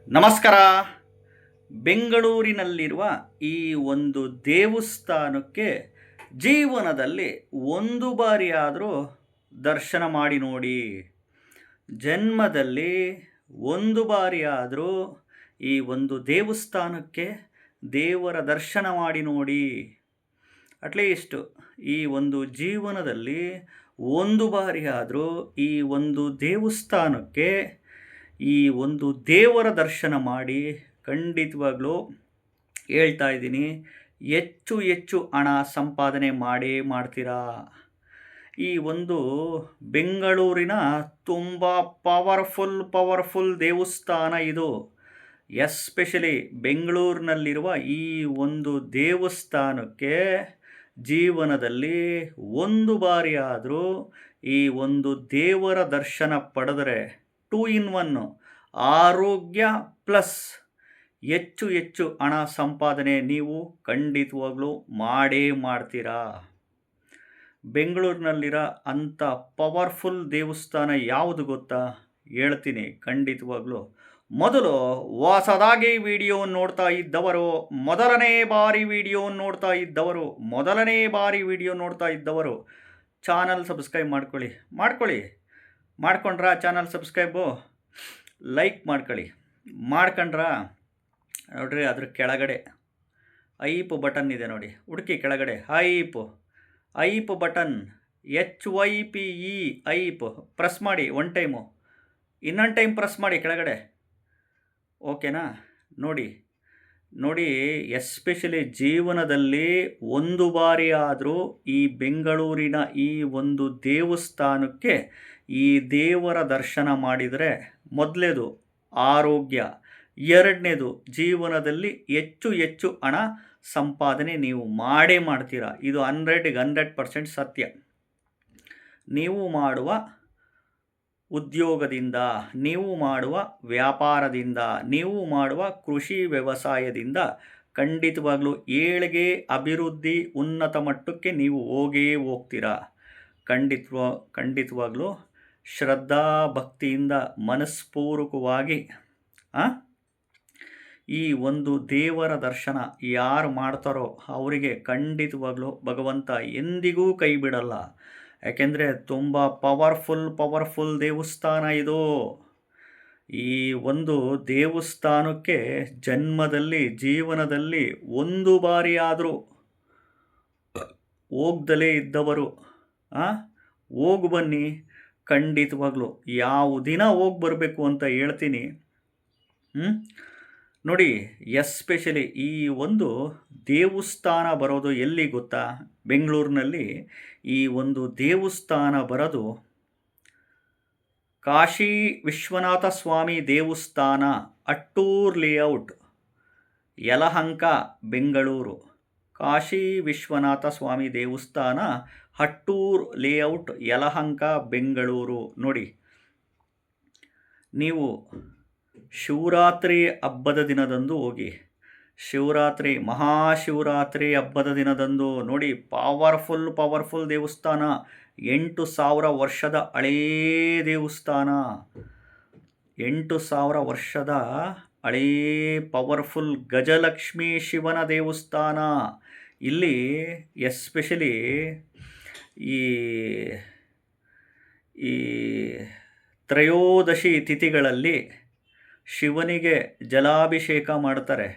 ನಮಸ್ಕಾರ. ಬೆಂಗಳೂರಿನಲ್ಲಿರುವ ಈ ಒಂದು ದೇವಸ್ಥಾನಕ್ಕೆ ಜೀವನದಲ್ಲಿ ಒಂದು ಬಾರಿಯಾದರೂ ದರ್ಶನ ಮಾಡಿ ನೋಡಿ. ಜನ್ಮದಲ್ಲಿ ಒಂದು ಬಾರಿಯಾದರೂ ಈ ಒಂದು ದೇವಸ್ಥಾನಕ್ಕೆ ದೇವರ ದರ್ಶನ ಮಾಡಿ ನೋಡಿ. ಅಟ್ಲೀಸ್ಟ್ ಈ ಒಂದು ಜೀವನದಲ್ಲಿ ಒಂದು ಬಾರಿಯಾದರೂ ಈ ಒಂದು ದೇವಸ್ಥಾನಕ್ಕೆ ಈ ಒಂದು ದೇವರ ದರ್ಶನ ಮಾಡಿ. ಖಂಡಿತವಾಗ್ಲೂ ಹೇಳ್ತಾ ಇದ್ದೀನಿ, ಹೆಚ್ಚು ಹೆಚ್ಚು ಹಣ ಸಂಪಾದನೆ ಮಾಡೇ ಮಾಡ್ತೀರಾ. ಈ ಒಂದು ಬೆಂಗಳೂರಿನ ತುಂಬ ಪವರ್ಫುಲ್ ದೇವಸ್ಥಾನ ಇದು. ಎಸ್ಪೆಷಲಿ ಬೆಂಗಳೂರಿನಲ್ಲಿರುವ ಈ ಒಂದು ದೇವಸ್ಥಾನಕ್ಕೆ ಜೀವನದಲ್ಲಿ ಒಂದು ಬಾರಿ ಆದರೂ ಈ ಒಂದು ದೇವರ ದರ್ಶನ ಪಡೆದರೆ 2 in 1 ಆರೋಗ್ಯ ಪ್ಲಸ್ ಹೆಚ್ಚು ಹೆಚ್ಚು ಹಣ ಸಂಪಾದನೆ ನೀವು ಖಂಡಿತವಾಗ್ಲೂ ಮಾಡೇ ಮಾಡ್ತೀರಾ. ಬೆಂಗಳೂರಿನಲ್ಲಿರೋ ಅಂಥ ಪವರ್ಫುಲ್ ದೇವಸ್ಥಾನ ಯಾವುದು ಗೊತ್ತಾ? ಹೇಳ್ತೀನಿ ಖಂಡಿತವಾಗ್ಲೂ. ಮೊದಲು ಹೊಸದಾಗಿ ವಿಡಿಯೋ ನೋಡ್ತಾ ಇದ್ದವರು, ಮೊದಲನೇ ಬಾರಿ ವಿಡಿಯೋ ನೋಡ್ತಾ ಇದ್ದವರು ಚಾನಲ್ ಸಬ್ಸ್ಕ್ರೈಬ್ ಮಾಡ್ಕೊಂಡ್ರಾ? ಚಾನಲ್ ಸಬ್ಸ್ಕ್ರೈಬು ಲೈಕ್ ಮಾಡ್ಕೊಂಡ್ರಾ? ನೋಡ್ರಿ, ಅದ್ರ ಕೆಳಗಡೆ ಐಪ್ ಬಟನ್ ಇದೆ ನೋಡಿ, ಹುಡುಕಿ ಕೆಳಗಡೆ hype button HYPE hype press ಮಾಡಿ. ಒನ್ ಟೈಮು, ಇನ್ನೊಂದು ಟೈಮ್ ಪ್ರೆಸ್ ಮಾಡಿ ಕೆಳಗಡೆ. ಓಕೆನಾ? ನೋಡಿ, ಎಸ್ಪೆಷಲಿ ಜೀವನದಲ್ಲಿ ಒಂದು ಬಾರಿ ಆದರೂ ಈ ಬೆಂಗಳೂರಿನ ಈ ಒಂದು ದೇವಸ್ಥಾನಕ್ಕೆ ಈ ದೇವರ ದರ್ಶನ ಮಾಡಿದರೆ, ಮೊದಲೇದು ಆರೋಗ್ಯ, ಎರಡನೇದು ಜೀವನದಲ್ಲಿ ಹೆಚ್ಚು ಹೆಚ್ಚು ಹಣ ಸಂಪಾದನೆ ನೀವು ಮಾಡೇ ಮಾಡ್ತೀರಾ. ಇದು 100% ಸತ್ಯ. ನೀವು ಮಾಡುವ ಉದ್ಯೋಗದಿಂದ, ನೀವು ಮಾಡುವ ವ್ಯಾಪಾರದಿಂದ, ನೀವು ಮಾಡುವ ಕೃಷಿ ವ್ಯವಸಾಯದಿಂದ ಖಂಡಿತವಾಗ್ಲೂ ಏಳಿಗೆ, ಅಭಿವೃದ್ಧಿ, ಉನ್ನತ ಮಟ್ಟಕ್ಕೆ ನೀವು ಹೋಗ್ತೀರಾ. ಖಂಡಿತವಾಗ್ಲೂ ಶ್ರದ್ಧಾ ಭಕ್ತಿಯಿಂದ ಮನಸ್ಪೂರ್ವಕವಾಗಿ ಈ ಒಂದು ದೇವರ ದರ್ಶನ ಯಾರು ಮಾಡ್ತಾರೋ ಅವರಿಗೆ ಖಂಡಿತವಾಗ್ಲೂ ಭಗವಂತ ಎಂದಿಗೂ ಕೈ ಬಿಡಲ್ಲ. ಯಾಕೆಂದರೆ ತುಂಬ ಪವರ್ಫುಲ್ ದೇವಸ್ಥಾನ ಇದು. ಈ ಒಂದು ದೇವಸ್ಥಾನಕ್ಕೆ ಜೀವನದಲ್ಲಿ ಒಂದು ಬಾರಿ ಆದರೂ ಹೋಗ್ದಲೇ ಇದ್ದವರು ಹೋಗಿ ಬನ್ನಿ. ಖಂಡಿತವಾಗ್ಲೂ ಯಾವ ದಿನ ಹೋಗಿ ಬರಬೇಕು ಅಂತ ಹೇಳ್ತೀನಿ. ನೋಡಿ, ಎಸ್ಪೆಷಲಿ ಈ ಒಂದು ದೇವಸ್ಥಾನ ಬರೋದು ಎಲ್ಲಿ ಗೊತ್ತಾ? ಬೆಂಗಳೂರಿನಲ್ಲಿ ಈ ಒಂದು ದೇವಸ್ಥಾನ ಬರೋದು ಕಾಶಿ ವಿಶ್ವನಾಥ ಸ್ವಾಮಿ ದೇವಸ್ಥಾನ, ಅಟ್ಟೂರ್ ಲೇಔಟ್, ಯಲಹಂಕ, ಬೆಂಗಳೂರು. ಕಾಶಿ ವಿಶ್ವನಾಥ ಸ್ವಾಮಿ ದೇವಸ್ಥಾನ, ಅಟ್ಟೂರ್ ಲೇಔಟ್, ಯಲಹಂಕ, ಬೆಂಗಳೂರು. ನೋಡಿ, ನೀವು ಶಿವರಾತ್ರಿ ಹಬ್ಬದ ದಿನದಂದು ಹೋಗಿ. ಮಹಾಶಿವರಾತ್ರಿ ಹಬ್ಬದ ದಿನದಂದು ನೋಡಿ, ಪವರ್ಫುಲ್ ದೇವಸ್ಥಾನ. 8,000 ವರ್ಷದ ಹಳೇ ದೇವಸ್ಥಾನ, 8,000 ವರ್ಷದ ಹಳೇ ಪವರ್ಫುಲ್ ಗಜಲಕ್ಷ್ಮೀ ಶಿವನ ದೇವಸ್ಥಾನ. ಇಲ್ಲಿ ಎಸ್ಪೆಷಲಿ ಈ ತ್ರಯೋದಶಿ ತಿಥಿಗಳಲ್ಲಿ ಶಿವನಿಗೆ ಜಲಾಭಿಷೇಕ ಮಾಡ್ತಾರೆ.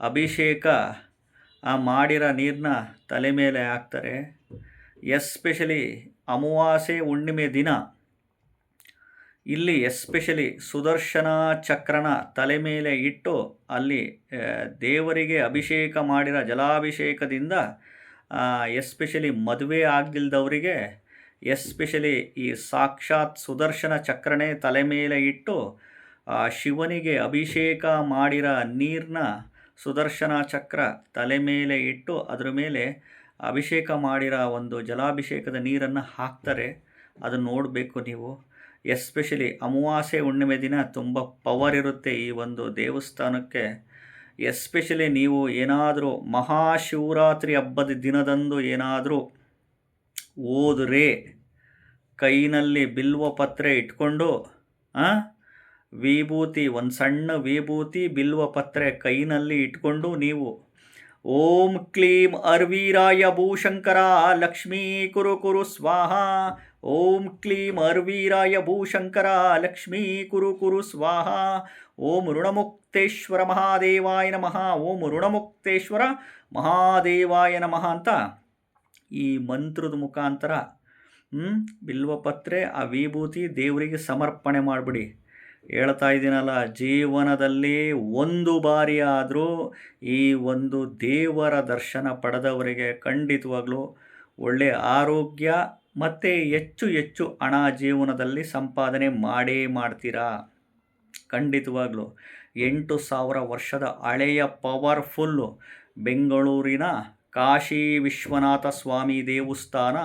ಅಭಿಷೇಕ ಮಾಡಿರೋ ನೀರನ್ನ ತಲೆ ಮೇಲೆ ಹಾಕ್ತಾರೆ. ಎಸ್ಪೆಷಲಿ ಅಮಾವಾಸ್ಯೆ ಹುಣ್ಣಿಮೆ ದಿನ ಇಲ್ಲಿ ಎಸ್ಪೆಷಲಿ ಸುದರ್ಶನ ಚಕ್ರನ ತಲೆ ಮೇಲೆ ಇಟ್ಟು ಅಲ್ಲಿ ದೇವರಿಗೆ ಅಭಿಷೇಕ ಮಾಡಿರೋ ಜಲಾಭಿಷೇಕದಿಂದ ಎಸ್ಪೆಷಲಿ ಮದುವೆ ಆಗದಿಲ್ದವರಿಗೆ ಎಸ್ಪೆಷಲಿ ಈ ಸಾಕ್ಷಾತ್ ಸುದರ್ಶನ ಚಕ್ರನೇ ತಲೆ ಮೇಲೆ ಇಟ್ಟು ಶಿವನಿಗೆ ಅಭಿಷೇಕ ಮಾಡಿರೋ ನೀರನ್ನ ಸುದರ್ಶನ ಚಕ್ರ ತಲೆ ಮೇಲೆ ಇಟ್ಟು ಅದರ ಮೇಲೆ ಅಭಿಷೇಕ ಮಾಡಿರೋ ಒಂದು ಜಲಾಭಿಷೇಕದ ನೀರನ್ನು ಹಾಕ್ತಾರೆ. ಅದನ್ನು ನೋಡಬೇಕು ನೀವು. ಎಸ್ಪೆಷಲಿ ಅಮಾವಾಸ್ಯೆ ಹುಣ್ಣಿಮೆ ದಿನ ತುಂಬ ಪವರ್ ಇರುತ್ತೆ ಈ ಒಂದು ದೇವಸ್ಥಾನಕ್ಕೆ. ಎಸ್ಪೆಷಲಿ ನೀವು ಏನಾದರೂ ಮಹಾಶಿವರಾತ್ರಿ ಹಬ್ಬದ ದಿನದಂದು ಏನಾದರೂ ಹೋದರೆ ಕೈನಲ್ಲಿ ಬಿಲ್ವ ಪತ್ರೆ ಇಟ್ಕೊಂಡು ವಿಭೂತಿ, ಒಂದು ಸಣ್ಣ ವಿಭೂತಿ ಬಿಲ್ವ ಪತ್ರೆ ಕೈನಲ್ಲಿ ಇಟ್ಕೊಂಡು ನೀವು ಓಂ ಕ್ಲೀಂ ಅರ್ವೀರಾಯ ಭೂಶಂಕರ ಲಕ್ಷ್ಮೀ ಕುರು ಕುರು ಸ್ವಾಹ, ಓಂ ಕ್ಲೀಂ ಅರ್ವೀರಾಯ ಭೂಶಂಕರ ಲಕ್ಷ್ಮೀ ಕುರು ಕುರು ಸ್ವಾಹ, ಓಂ ಋಣಮುಕ್ತೇಶ್ವರ ಮಹಾದೇವಾಯ ನಮಃ, ಓಂ ಋಣಮುಕ್ತೇಶ್ವರ ಮಹಾದೇವಾಯ ನಮಃ ಅಂತ ಈ ಮಂತ್ರದ ಮುಖಾಂತರ ಬಿಲ್ವಪತ್ರೆ ಆ ವಿಭೂತಿ ದೇವರಿಗೆ ಸಮರ್ಪಣೆ ಮಾಡಿಬಿಡಿ. ಹೇಳ್ತಾ ಇದ್ದೀನಲ್ಲ, ಜೀವನದಲ್ಲಿ ಒಂದು ಬಾರಿ ಆದರೂ ಈ ಒಂದು ದೇವರ ದರ್ಶನ ಪಡೆದವರಿಗೆ ಖಂಡಿತವಾಗ್ಲೂ ಒಳ್ಳೆಯ ಆರೋಗ್ಯ ಮತ್ತು ಹೆಚ್ಚು ಹೆಚ್ಚು ಹಣ ಜೀವನದಲ್ಲಿ ಸಂಪಾದನೆ ಮಾಡೇ ಮಾಡ್ತೀರಾ. ಖಂಡಿತವಾಗ್ಲೂ 8,000 ವರ್ಷದ ಹಳೆಯ ಪವರ್ಫುಲ್ಲು ಬೆಂಗಳೂರಿನ ಕಾಶಿ ವಿಶ್ವನಾಥ ಸ್ವಾಮಿ ದೇವಸ್ಥಾನ,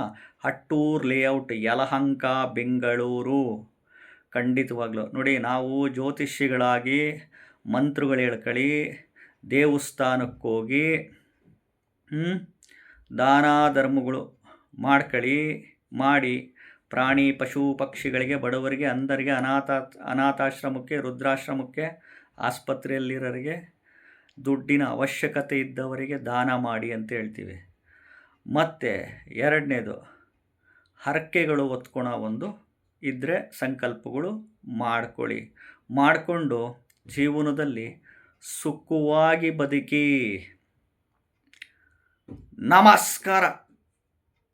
ಹಟ್ಟೂರ್ ಲೇಔಟ್, ಯಲಹಂಕ, ಬೆಂಗಳೂರು. ಖಂಡಿತವಾಗ್ಲೂ ನೋಡಿ, ನಾವು ಜ್ಯೋತಿಷಿಗಳಾಗಿ ಮಂತ್ರಗಳು ಹೇಳ್ಕೊಳ್ಳಿ, ದೇವಸ್ಥಾನಕ್ಕೆ ಹೋಗಿ ದಾನ ಧರ್ಮಗಳು ಮಾಡಿ ಪ್ರಾಣಿ ಪಶು ಪಕ್ಷಿಗಳಿಗೆ, ಬಡವರಿಗೆ, ಅಂಧರಿಗೆ, ಅನಾಥಾಶ್ರಮಕ್ಕೆ, ವೃದ್ಧಾಶ್ರಮಕ್ಕೆ, ಆಸ್ಪತ್ರೆಯಲ್ಲಿರೋರಿಗೆ, ದುಡ್ಡಿನ ಅವಶ್ಯಕತೆ ಇದ್ದವರಿಗೆ ದಾನ ಮಾಡಿ ಅಂತ ಹೇಳ್ತೀವಿ. ಮತ್ತು ಎರಡನೇದು, ಹರಕೆಗಳು ಹೊತ್ಕೊಳೋ ಒಂದು ಇದ್ದರೆ ಸಂಕಲ್ಪಗಳು ಮಾಡಿಕೊಂಡು ಜೀವನದಲ್ಲಿ ಸುಖವಾಗಿ ಬದುಕಿ. ನಮಸ್ಕಾರ.